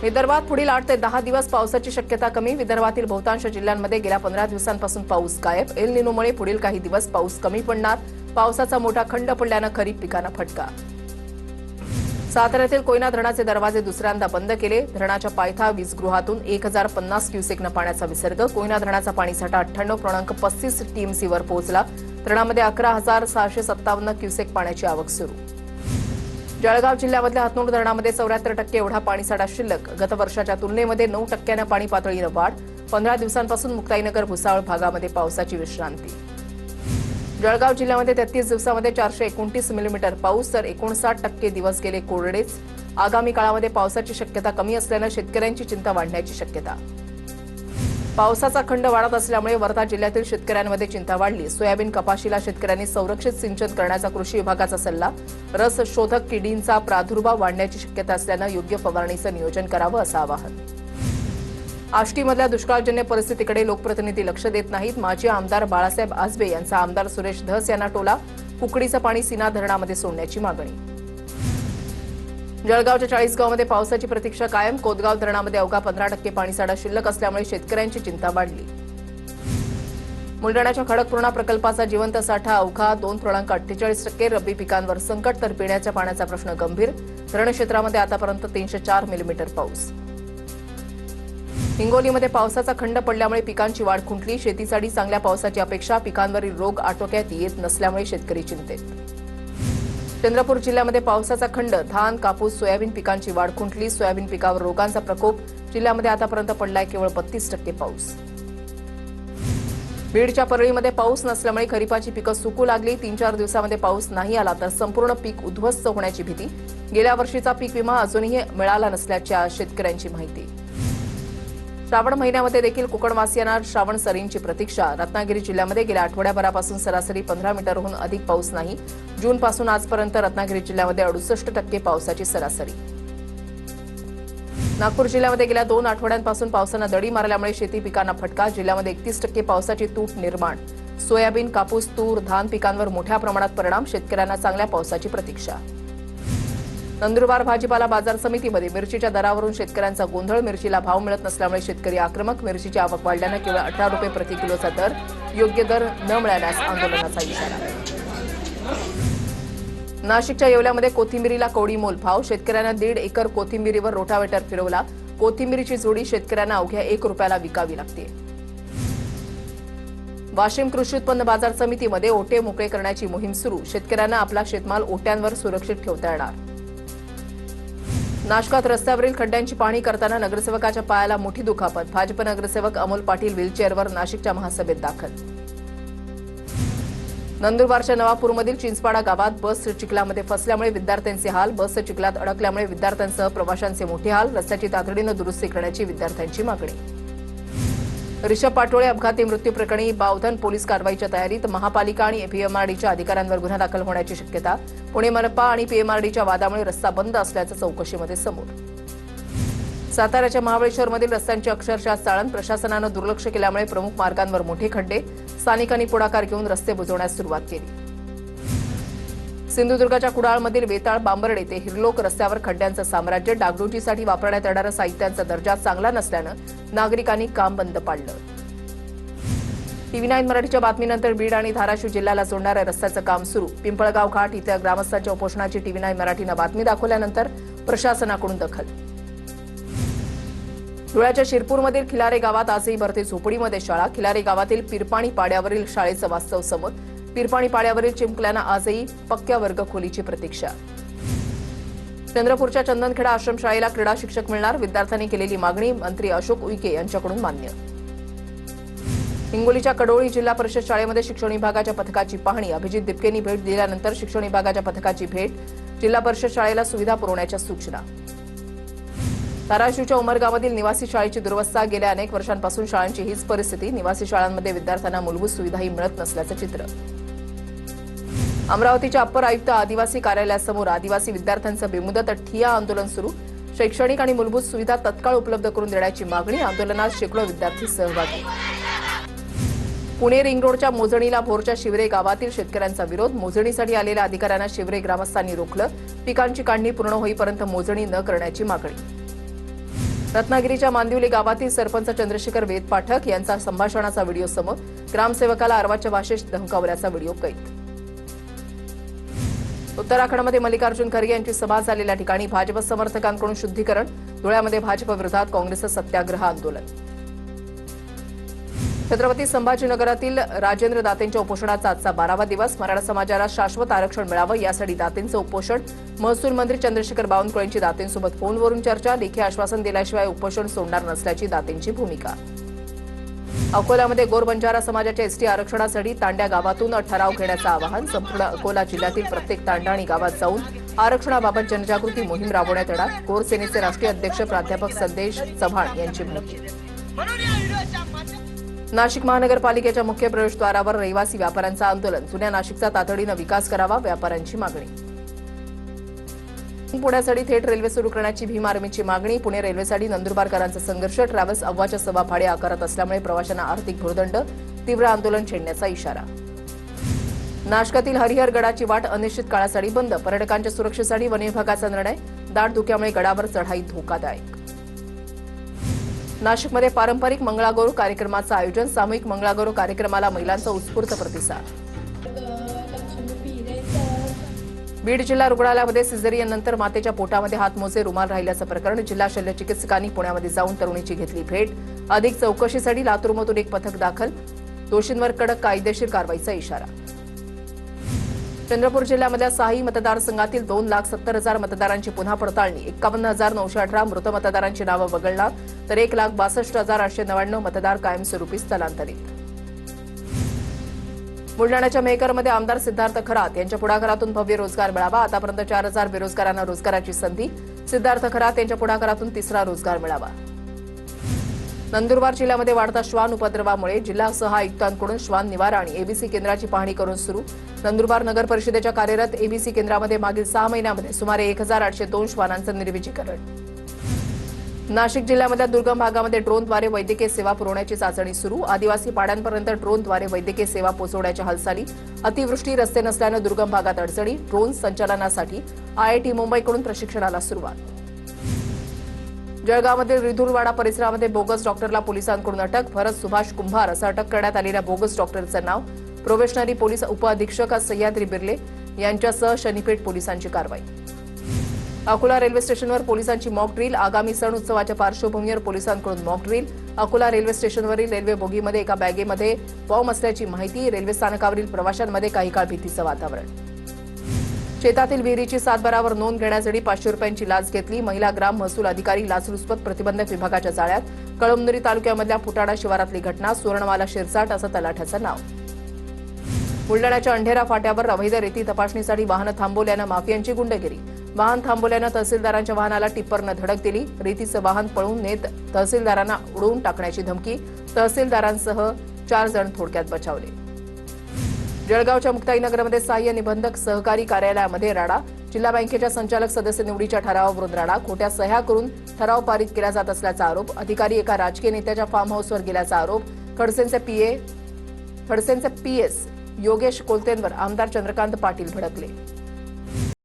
विदर्भात पुढील 8 ते 10 दिवस पावसाची शक्यता कमी। विदर्भातील बहुतांश जिल्ह्यांमध्ये गेल्या 15 दिवसांपासून पाऊस गायब। एल निनोमुळे पुढील काही दिवस पाऊस कमी पडणार। पावसाचा मोठा खंड पडल्याने खरीप पिकांना फटका। साताऱ्यातील कोयना धरणाचे दरवाजे दुसऱ्यांदा बंद केले। धरणाच्या पायथा वीजगृहातून 1050 क्युसेकनं पाण्याचा विसर्ग। कोयना धरणाचा पाणीसाठा 98.35 टीएमसीवर पोहोचला। धरणामध्ये 11,657 क्युसेक पाण्याची आवक सुरू। जळगाव जिल्ह्यामधल्या हातनूर धरणामध्ये 74% एवढा पाणीसाठा शिल्लक। गत वर्षाच्या तुलनेमध्ये 9% पाणी पातळीनं वाढ। 15 दिवसांपासून मुक्ताईनगर भुसावळ भागामध्ये पावसाची विश्रांती। जळगाव जिल्ह्यामध्ये 33 दिवसांमध्ये 429 मिलीमीटर पाऊस, तर 59% दिवस गेले कोरडेच। आगामी काळामध्ये पावसाची शक्यता कमी असल्यानं शेतकऱ्यांची चिंता वाढण्याची शक्यता। पावसाचा खंड वाढत असल्यामुळे वर्धा जिल्ह्यातील शेतकऱ्यांमध्ये चिंता वाढली। सोयाबीन कपाशीला शेतकऱ्यांनी संरक्षित सिंचन करण्याचा कृषी विभागाचा सल्ला। रस शोधक किडींचा प्रादुर्भाव वाढण्याची शक्यता असल्यानं योग्य फवारणीचं नियोजन करावं असं आवाहन। आष्टीमधल्या दुष्काळजन्य परिस्थितीकडे लोकप्रतिनिधी लक्ष देत नाहीत। माजी आमदार बाळासाहेब आजबे यांचा आमदार सुरेश धस यांना टोला। कुकडीचं पाणी सीना धरणामध्ये सोडण्याची मागणी। जळगावच्या 40 गावांमध्ये पावसाची प्रतीक्षा कायम। कोतगाव धरणामध्ये अवघा 15% पाणीसाठा शिल्लक असल्यामुळे शेतकऱ्यांची चिंता वाढली। बुलढाण्याच्या खडकपूर्णा प्रकल्पाचा जिवंत साठा अवघा 2.48%। रब्बी पिकांवर संकट, तर पिण्याच्या पाण्याचा प्रश्न गंभीर। धरण क्षेत्रामध्ये आतापर्यंत 304 मिलीमीटर पाऊस। हिंगोलीमध्ये पावसाचा खंड पडल्यामुळे पिकांची वाढ खुंटली। शेतीसाठी चांगल्या पावसाची अपेक्षा। पिकांवरील रोग आटोक्यात येत नसल्यामुळे शेतकरी चिंतेत। चंद्रपूर जिल्ह्यामध्ये पावसाचा खंड। धान, कापूस, सोयाबीन पिकांची वाढ खुंटली। सोयाबीन पिकावर रोगांचा प्रकोप। जिल्ह्यामध्ये आतापर्यंत पडलाय केवळ 32% पाऊस। बीडच्या परळीमध्ये पाऊस नसल्यामुळे खरीपाची पिकं सुकू लागली। 3-4 दिवसांमध्ये पाऊस नाही आला तर संपूर्ण पीक उद्ध्वस्त होण्याची भीती। गेल्या वर्षीचा पीक विमा अजूनही मिळाला नसल्याच्या शेतकऱ्यांची माहिती। श्रावण महिन्यामध्ये देखील कोकणवासियांना श्रावण सरींची प्रतीक्षा। रत्नागिरी जिल्ह्यामध्ये गेल्या आठवड्याभरापासून सरासरी 15 मीटरहून अधिक पाऊस नाही। जूनपासून आजपर्यंत रत्नागिरी जिल्ह्यामध्ये 68% पावसाची सरासरी। नागपूर जिल्ह्यामध्ये गेल्या 2 आठवड्यांपासून पावसानं दडी मारल्यामुळे शेती पिकांना फटका। जिल्ह्यामध्ये 31% पावसाची तूट निर्माण। सोयाबीन, कापूस, तूर, धान पिकांवर मोठ्या प्रमाणात परिणाम। शेतकऱ्यांना चांगल्या पावसाची प्रतीक्षा। नंदुरबार भाजीपाला बाजार समितीमध्ये मिरचीच्या दरावरून शेतकऱ्यांचा गोंधळ। मिरचीला भाव मिळत नसल्यामुळे शेतकरी आक्रमक। मिरचीची आवक वाढल्यानं केवळ 18 रुपये प्रति किलोचा दर। योग्य दर न मिळाल्यास आंदोलनाचा इशारा। नाशिकच्या येवल्यामध्ये कोथिंबिरीला कवडी मोल भाव। शेतकऱ्यांना 1.5 एकर कोथिंबिरीवर रोटावेटर फिरवला। कोथिंबिरीची जोडी शेतकऱ्यांना अवघ्या 1 रुपयाला विकावी लागते। वाशिम कृषी उत्पन्न बाजार समितीमध्ये ओटे मोकळे करण्याची मोहीम सुरू। शेतकऱ्यांना आपला शेतमाल ओट्यांवर सुरक्षित ठेवता येणार। नाशकात रस्त्यावरील खड्ड्यांची पाहणी करताना नगरसेवकाच्या पायाला मोठी दुखापत। भाजप नगरसेवक अमोल पाटील व्हीलचेअरवर नाशिकच्या महासभेत दाखल। नंदुरबारच्या नवापूरमधील चिंचपाडा गावात बस चिखलामध्ये फसल्यामुळे विद्यार्थ्यांचे हाल। बस चिखलात अडकल्यामुळे विद्यार्थ्यांसह प्रवाशांचे मोठे हाल। रस्त्याची तातडीनं दुरुस्ती करण्याची विद्यार्थ्यांची मागणी। रिषभ पाटोळे अपघाती मृत्यू प्रकरणी बावधन पोलीस कारवाईच्या तयारीत। महापालिका आणि पीएमआरडीच्या अधिकाऱ्यांवर गुन्हा दाखल होण्याची शक्यता। पुणे मनपा आणि पीएमआरडीच्या वादामुळे रस्ता बंद असल्याचं चौकशीमध्ये समोर। साताऱ्याच्या महाबळेश्वरमधील रस्त्यांची अक्षरशः चाळण। प्रशासनानं दुर्लक्ष केल्यामुळे प्रमुख मार्गांवर मोठे खड्डे। स्थानिकांनी पुढाकार घेऊन रस्ते बुजवण्यास सुरुवात केली। सिंधुदुर्गच्या कुडाळमधील वेताळ बांबर्डे ते हिरलोक रस्त्यावर खड्ड्यांचं साम्राज्य। डागडुजीसाठी वापरण्यात येणाऱ्या साहित्यांचा दर्जा चांगला नसल्यानं नागरिकांनी काम बंद पाडलं। TV9 मराठीच्या बातमीनंतर बीड आणि धाराशिव जिल्ह्याला जोडणाऱ्या रस्त्याचं काम सुरू। पिंपळगाव घाट इथल्या ग्रामस्थांच्या उपोषणाची TV9 मराठीनं बातमी दाखवल्यानंतर प्रशासनाकडून दखल। धुळ्याच्या शिरपूरमधील खिलारे गावात आजही भरते झोपडीमध्ये शाळा। खिलारे गावातील पिरपाणी पाड्यावरील शाळेचं वास्तव समोर। पिरपाणी पाड्यावरील चिमुकल्यांना आजही पक्क्या वर्गखोलीची प्रतीक्षा। चंद्रपूरच्या चंदनखेडा आश्रमशाळेला क्रीडा शिक्षक मिळणार। विद्यार्थ्यांनी केलेली मागणी मंत्री अशोक उईके यांच्याकडून मान्य। हिंगोलीच्या कडोळी जिल्हा परिषद शाळेमध्ये शिक्षण विभागाच्या पथकाची पाहणी। अभिजित दिपकेंनी भेट दिल्यानंतर शिक्षण विभागाच्या पथकाची भेट। जिल्हा परिषद शाळेला सुविधा पुरवण्याच्या सूचना। धाराशिवच्या उमरगावातील निवासी शाळेची दुरवस्था। गेल्या अनेक वर्षांपासून शाळांची हीच परिस्थिती। निवासी शाळांमध्ये विद्यार्थ्यांना मूलभूत सुविधाही मिळत नसल्याचं चित्र। अमरावतीच्या अप्पर आयुक्त आदिवासी कार्यालयासमोर आदिवासी विद्यार्थ्यांचं बेमुदत ठिय्या आंदोलन सुरू। शैक्षणिक आणि मूलभूत सुविधा तत्काळ उपलब्ध करून देण्याची मागणी। आंदोलनात शेकडो विद्यार्थी सहभागी। पुणे रिंग रोडच्या मोजणीला भोरच्या शिवरे गावातील शेतकऱ्यांचा विरोध। मोजणीसाठी आलेल्या अधिकाऱ्यांना शिवरे ग्रामस्थांनी रोखलं। पिकांची काढणी पूर्ण होईपर्यंत मोजणी न करण्याची मागणी। रत्नागिरीच्या मांदिवली गावातील सरपंच चंद्रशेखर वेद पाठक यांचा संभाषणाचा व्हिडिओ समोर, ग्रामसेवकाला अर्वाच्य भाषेत धमकावल्याचा व्हिडिओ कैद. उत्तराखंडमध्ये मल्लिकार्जुन खरगे यांची सभा झालेल्या ठिकाणी भाजप समर्थकांकडून शुद्धीकरण. धुळ्यामध्ये भाजप विरोधात काँग्रेसचं सत्याग्रह आंदोलन. छत्रपती संभाजीनगरातील राजेंद्र दातेंच्या उपोषणाचा आजचा 12वा दिवस. मराठा समाजाला शाश्वत आरक्षण मिळावं यासाठी दातेंचं उपोषण. महसूल मंत्री चंद्रशेखर बावनकुळे यांची दातेंसोबत फोनवरून चर्चा. लेखी आश्वासन दिल्याशिवाय उपोषण सोडणार नसल्याची दातेंची भूमिका. अकोल्यामध्ये गोर बंजारा समाजाच्या एसटी आरक्षणासाठी तांड्या गावातून ठराव घेण्याचं आवाहन. संपूर्ण अकोला जिल्ह्यातील प्रत्येक तांडा आणि गावात जाऊन आरक्षणाबाबत जनजागृती मोहीम राबवण्यात येणार. गोर सेनेचे राष्ट्रीय अध्यक्ष प्राध्यापक संदेश चव्हाण यांची माहिती. नाशिक महानगरपालिकेच्या मुख्य प्रवेशद्वारावर रहिवासी व्यापाऱ्यांचं आंदोलन. जुन्या नाशिकचा तातडीनं विकास करावा, व्यापाऱ्यांची मागणी. पुण्यासाठी थेट रेल्वे सुरू करण्याची भीम आर्मीची मागणी. पुणे रेल्वेसाठी नंदुरबारकरांचा संघर्ष. ट्रॅव्हल्स अव्वाच्या सव्वा भाडे आकारत असल्यामुळे प्रवाशांना आर्थिक भुर्दंड. तीव्र आंदोलन छेडण्याचा इशारा. नाशकातील हरिहर गडाची वाट अनिश्चित काळासाठी बंद. पर्यटकांच्या सुरक्षेसाठी वन विभागाचा निर्णय. दाट धुक्यामुळे गडावर चढाई धोकादायक. नाशिकमध्ये पारंपरिक मंगळागौर कार्यक्रमाचं आयोजन. सामूहिक मंगळागौर कार्यक्रमाला महिलांचा उत्स्फूर्त प्रतिसाद. बीड जिल्हा रुग्णालयामध्ये सिझेरियननंतर मातेच्या पोटामध्ये हातमोजे रुमाल राहिल्याचं प्रकरण. जिल्हा शल्यचिकित्सकांनी पुण्यामध्ये जाऊन तरुणीची घेतली भेट. अधिक चौकशीसाठी लातूरमधून एक पथक दाखल. दोषींवर कडक कायदेशीर कारवाईचा इशारा. चंद्रपूर जिल्ह्यामधल्या 6 मतदारसंघातील 2,70,000 मतदारांची पुन्हा पडताळणी. 51,918 मृत मतदारांची नावं वगळणार, तर 1,62,899 मतदार कायमस्वरूपी स्थलांतरित. बुलडाण्याच्या मेहकरमध्ये आमदार सिद्धार्थ खरात यांच्या पुढाकारातून भव्य रोजगार मेळावा. आतापर्यंत 4,000 बेरोजगारांना रोजगाराची संधी. सिद्धार्थ खरात यांच्या पुढाकारातून तिसरा रोजगार मेळावा. नंदुरबार जिल्ह्यामध्ये वाढता श्वान उपद्रवामुळे जिल्हासह आयुक्तांकडून श्वान निवारा आणि एबीसी केंद्राची पाहणी करून सुरू. नंदुरबार नगर परिषदेच्या कार्यरत एबीसी केंद्रामध्ये मागील 6 महिन्यामध्ये सुमारे 1,802 श्वानांचं निर्विजीकरण. नाशिक जिल्ह्यामधल्या दुर्गम भागामध्ये ड्रोनद्वारे वैद्यकीय सेवा पुरवण्याची चाचणी सुरू. आदिवासी पाड्यांपर्यंत ड्रोनद्वारे वैद्यकीय सेवा पोहोचवण्याच्या हालचाली. अतिवृष्टी, रस्ते नसल्यानं दुर्गम भागात अडचणी. ड्रोन संचालनासाठी आयआयटी मुंबईकडून प्रशिक्षणाला सुरुवात. जळगावमधील रिधुलवाडा परिसरामध्ये बोगस डॉक्टरला पोलिसांकडून अटक. भरत सुभाष कुंभार असं अटक करण्यात आलेल्या बोगस डॉक्टरचं नाव. प्रोबेशनरी पोलीस उपअधीक्षक सह्याद्री बिर्ले यांच्यासह शनीपेठ पोलिसांची कारवाई. अकोला रेल्वे स्टेशनवर पोलिसांची मॉक ड्रिल. आगामी सण उत्सवाच्या पार्श्वभूमीवर पोलिसांकडून मॉक ड्रिल. अकोला रेल्वे स्टेशनवरील रेल्वे बोगीमध्ये एका बॅगेमध्ये बॉम्ब असल्याची माहिती. रेल्वे स्थानकावरील प्रवाशांमध्ये काही काळ भीतीचं वातावरण. शेतातील विहिरीची सातबारावर नोंद घेण्यासाठी 500 रुपयांची लाच घेतली. महिला ग्राम महसूल अधिकारी लाचलुचपत प्रतिबंधक विभागाच्या जाळ्यात. कळमनुरी तालुक्यामधल्या फुटाणा शिवारातली घटना. सुवर्णमाला शिरसाट असं तलाठ्याचं नाव. बुलडाण्याच्या अंढेरा फाट्यावर अवैध रेती तपासणीसाठी वाहनं थांबवल्यानं माफियांची गुंडगिरी. वाहन थांबवल्यानं तहसीलदारांच्या वाहनाला टिप्परनं धडक दिली. रेतीचं वाहन पळून नेत तहसीलदारांना उडवून टाकण्याची धमकी. तहसीलदारांसह 4 जण थोडक्यात बचावले. जळगावच्या मुक्ताईनगरमध्ये सहाय्य निबंधक सहकारी कार्यालयामध्ये राडा. जिल्हा बँकेच्या संचालक सदस्य निवडीच्या ठरावावरून राडा. खोट्या सह्या करून ठराव पारित केला जात असल्याचा आरोप. अधिकारी एका राजकीय नेत्याच्या फार्म हाऊसवर गेल्याचा आरोप. खडसेंचे पीएस योगेश कोलतेंवर आमदार चंद्रकांत पाटील भडकले.